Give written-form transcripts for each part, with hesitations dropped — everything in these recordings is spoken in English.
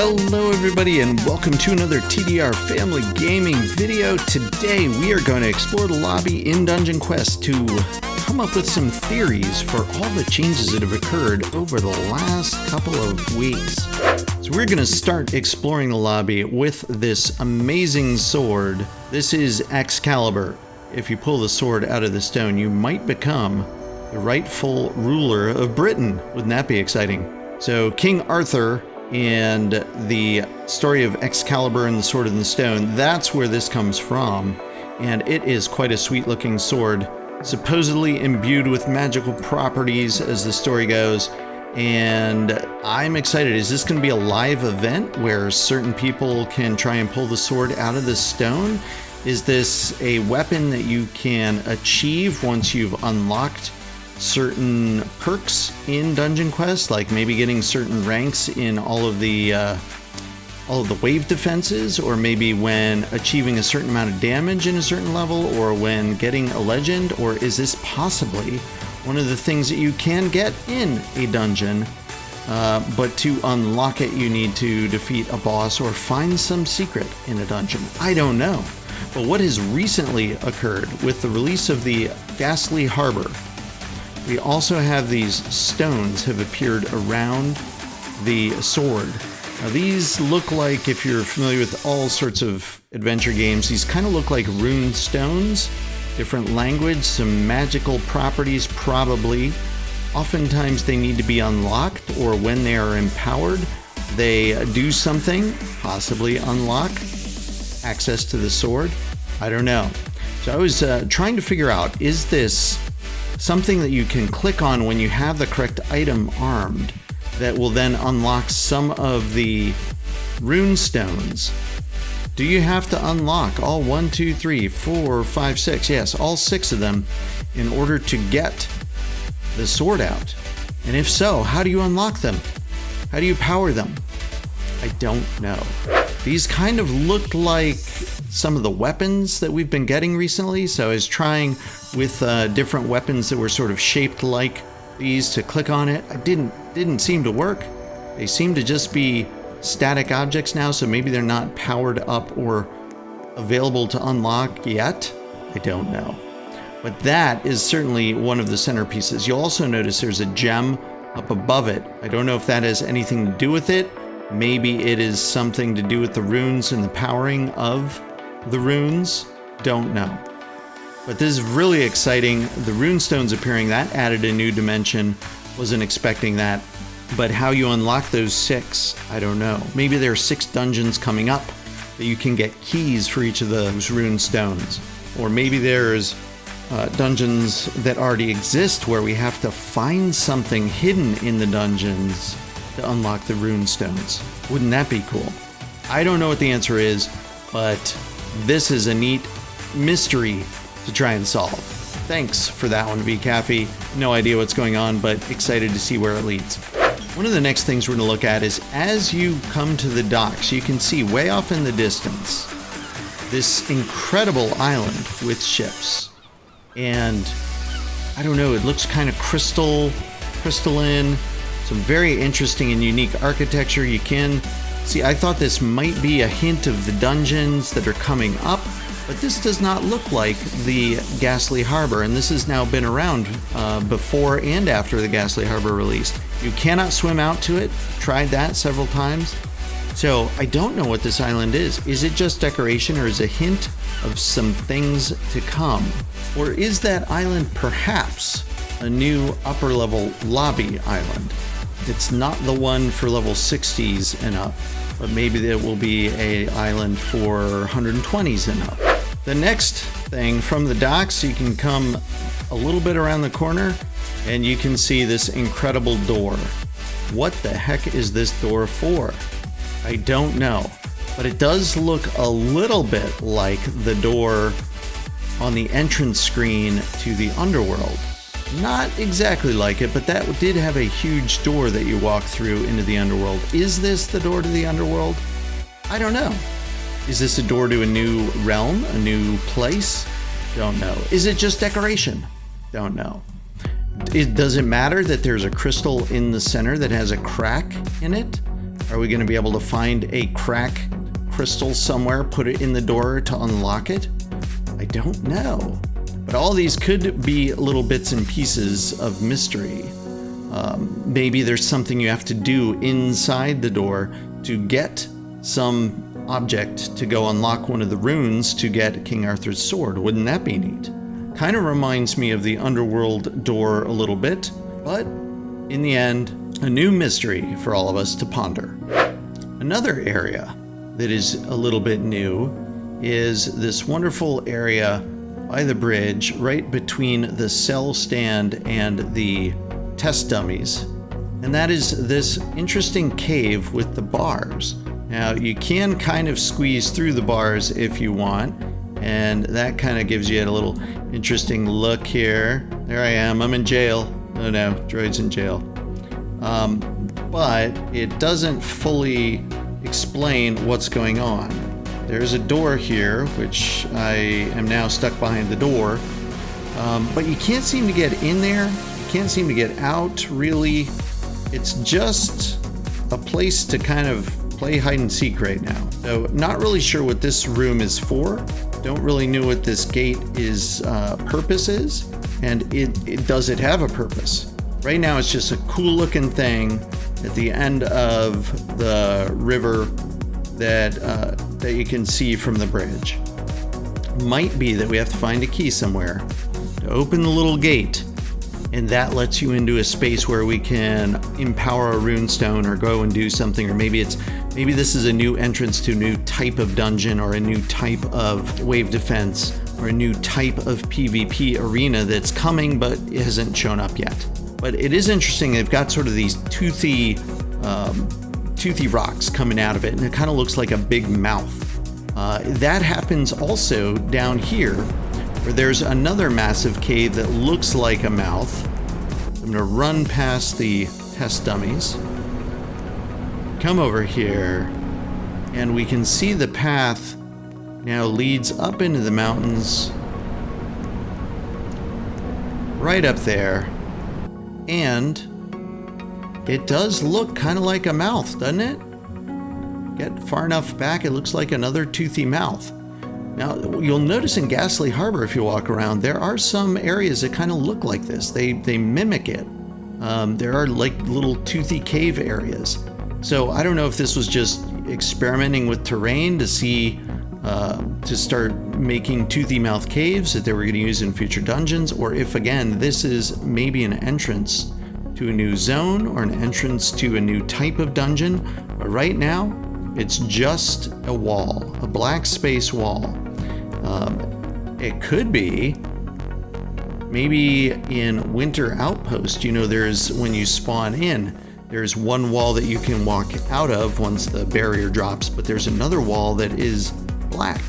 Hello everybody and welcome to another TDR Family Gaming video. Today we are going to explore the lobby in Dungeon Quest to come up with some theories for all the changes that have occurred over the last couple of weeks. So we're going to start exploring the lobby with this amazing sword. This is Excalibur. If you pull the sword out of the stone, you might become the rightful ruler of Britain. Wouldn't that be exciting? So King Arthur and the story of Excalibur and the Sword in the Stone, that's where this comes from. And it is quite a sweet looking sword, supposedly imbued with magical properties as the story goes. And I'm excited. Is this going to be a live event where certain people can try and pull the sword out of the stone? Is this a weapon that you can achieve once you've unlocked certain perks in Dungeon Quest, like maybe getting certain ranks in all of the wave defenses, or maybe when achieving a certain amount of damage in a certain level, or when getting a legend? Or is this possibly one of the things that you can get in a dungeon, but to unlock it you need to defeat a boss or find some secret in a dungeon? I don't know. But what has recently occurred with the release of the Ghastly Harbor, we also have these stones have appeared around the sword. Now these look like, if you're familiar with all sorts of adventure games, these kind of look like Rune Stones, different language, some magical properties probably. Oftentimes they need to be unlocked, or when they are empowered, they do something, possibly unlock access to the sword. I don't know. So I was trying to figure out, is this something that you can click on when you have the correct item armed that will then unlock some of the rune stones? Do you have to unlock all 1, 2, 3, 4, 5, 6, yes, all 6 of them in order to get the sword out? And if so, how do you unlock them? How do you power them? I don't know. These kind of looked like some of the weapons that we've been getting recently. So I was trying with different weapons that were sort of shaped like these to click on it. It didn't seem to work. They seem to just be static objects now, so maybe they're not powered up or available to unlock yet. I don't know. But that is certainly one of the centerpieces. You'll also notice there's a gem up above it. I don't know if that has anything to do with it. Maybe it is something to do with the runes and the powering of the runes. Don't know. But this is really exciting. The rune stones appearing, that added a new dimension. Wasn't expecting that. But how you unlock those 6, I don't know. Maybe there are 6 dungeons coming up that you can get keys for each of those rune stones. Or maybe there's dungeons that already exist where we have to find something hidden in the dungeons to unlock the rune stones. Wouldn't that be cool? I don't know what the answer is, but this is a neat mystery to try and solve. Thanks for that one, VCaffey. No idea what's going on, but excited to see where it leads. One of the next things we're going to look at is, as you come to the docks, you can see way off in the distance this incredible island with ships. And I don't know, it looks kind of crystalline. Some very interesting and unique architecture. You can see, I thought this might be a hint of the dungeons that are coming up, but this does not look like the Ghastly Harbor, and this has now been around before and after the Ghastly Harbor released. You cannot swim out to it. Tried that several times. So I don't know what this island is. Is it just decoration, or is it a hint of some things to come? Or is that island perhaps a new upper level lobby island? It's not the one for level 60s and up, but maybe there will be an island for 120s and up. The next thing from the docks, you can come a little bit around the corner and you can see this incredible door. What the heck is this door for? I don't know, but it does look a little bit like the door on the entrance screen to the underworld. Not exactly like it, but that did have a huge door that you walk through into the underworld. Is this the door to the underworld? I don't know. Is this a door to a new realm, a new place? Don't know. Is it just decoration? Don't know. Does it matter that there's a crystal in the center that has a crack in it? Are we going to be able to find a crack crystal somewhere, put it in the door to unlock it? I don't know. But all these could be little bits and pieces of mystery. Maybe there's something you have to do inside the door to get some object to go unlock one of the runes to get King Arthur's sword. Wouldn't that be neat? Kind of reminds me of the underworld door a little bit, but in the end, a new mystery for all of us to ponder. Another area that is a little bit new is this wonderful area by the bridge right between the cell stand and the test dummies. And that is this interesting cave with the bars. Now you can kind of squeeze through the bars if you want, and that kind of gives you a little interesting look here. There I am, I'm in jail. Oh no, Droid's in jail. But it doesn't fully explain what's going on. There's a door here, which I am now stuck behind the door, but you can't seem to get in there. You can't seem to get out, really. It's just a place to kind of play hide and seek right now. So not really sure what this room is for. Don't really know what this gate is purpose is, and does it have a purpose? Right now it's just a cool looking thing at the end of the river that you can see from the bridge. Might be that we have to find a key somewhere to open the little gate, and that lets you into a space where we can empower a rune stone or go and do something, or maybe this is a new entrance to a new type of dungeon or a new type of wave defense or a new type of PvP arena that's coming but it hasn't shown up yet. But it is interesting, they've got sort of these toothy rocks coming out of it, and it kind of looks like a big mouth. That happens also down here, where there's another massive cave that looks like a mouth. I'm gonna run past the test dummies, come over here, and we can see the path now leads up into the mountains, right up there, and it does look kind of like a mouth, doesn't it? Get far enough back, it looks like another toothy mouth. Now, you'll notice in Ghastly Harbor, if you walk around, there are some areas that kind of look like this. They mimic it. There are like little toothy cave areas. So I don't know if this was just experimenting with terrain to see, to start making toothy mouth caves that they were going to use in future dungeons, or if, again, this is maybe an entrance to a new zone or an entrance to a new type of dungeon. But right now, it's just a wall, a black space wall. It could be maybe in Winter Outpost, you know, there's, when you spawn in, there's one wall that you can walk out of once the barrier drops, but there's another wall that is black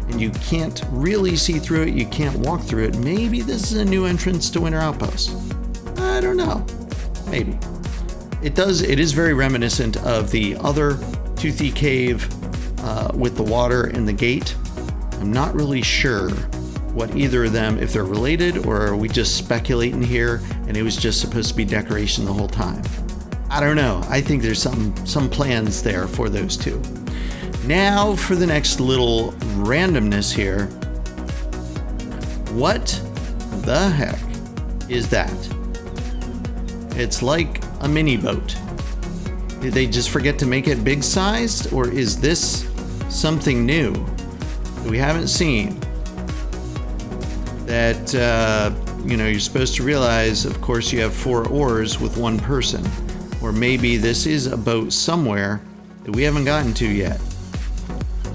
and you can't really see through it, you can't walk through it. Maybe this is a new entrance to Winter Outpost. I don't know, maybe. It is very reminiscent of the other toothy cave with the water and the gate. I'm not really sure what either of them, if they're related, or are we just speculating here and it was just supposed to be decoration the whole time. I don't know. I think there's some plans there for those two. Now for the next little randomness here. What the heck is that? It's like a mini boat. Did they just forget to make it big sized, or is this something new that we haven't seen? That, you're supposed to realize, of course, you have 4 oars with 1 person. Or maybe this is a boat somewhere that we haven't gotten to yet,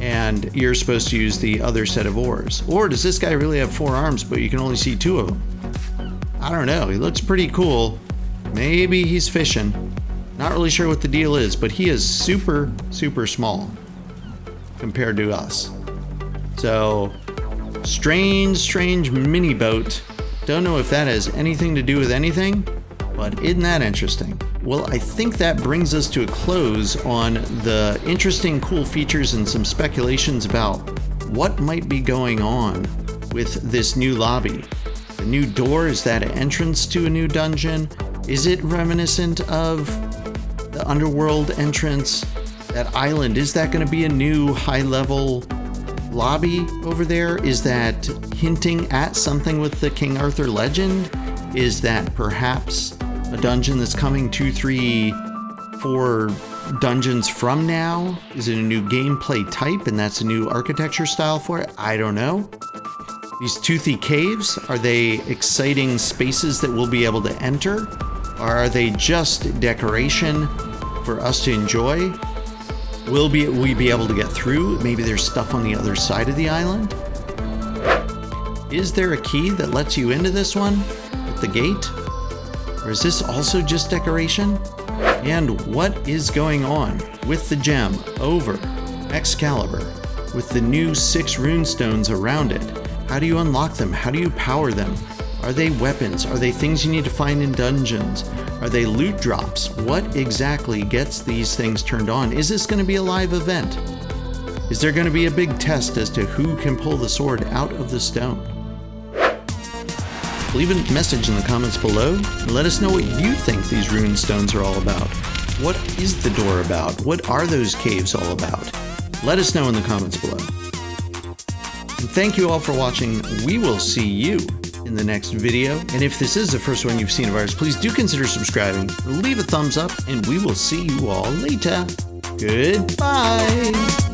and you're supposed to use the other set of oars. Or does this guy really have 4 arms, but you can only see 2 of them? I don't know. He looks pretty cool. Maybe he's fishing. Not really sure what the deal is, but he is super, super small compared to us. So, strange mini boat. Don't know if that has anything to do with anything, but isn't that interesting? Well, I think that brings us to a close on the interesting, cool features and some speculations about what might be going on with this new lobby. The new door, is that an entrance to a new dungeon? Is it reminiscent of the the underworld entrance, that island, is that going to be a new high-level lobby over there? Is that hinting at something with the King Arthur legend? Is that perhaps a dungeon that's coming 2, 3, 4 dungeons from now? Is it a new gameplay type and that's a new architecture style for it? I don't know. These Teethy Caves, are they exciting spaces that we'll be able to enter? Or are they just decoration for us to enjoy? Will we be able to get through? Maybe there's stuff on the other side of the island? Is there a key that lets you into this one at the gate? Or is this also just decoration? And what is going on with the gem over Excalibur with the new 6 Rune Stones around it? How do you unlock them? How do you power them? Are they weapons? Are they things you need to find in dungeons? Are they loot drops? What exactly gets these things turned on? Is this going to be a live event? Is there going to be a big test as to who can pull the sword out of the stone? Leave a message in the comments below and let us know what you think these Rune Stones are all about. What is the door about? What are those caves all about? Let us know in the comments below. And thank you all for watching. We will see you in the next video. And if this is the first one you've seen of ours, please do consider subscribing, leave a thumbs up, and we will see you all later. Goodbye.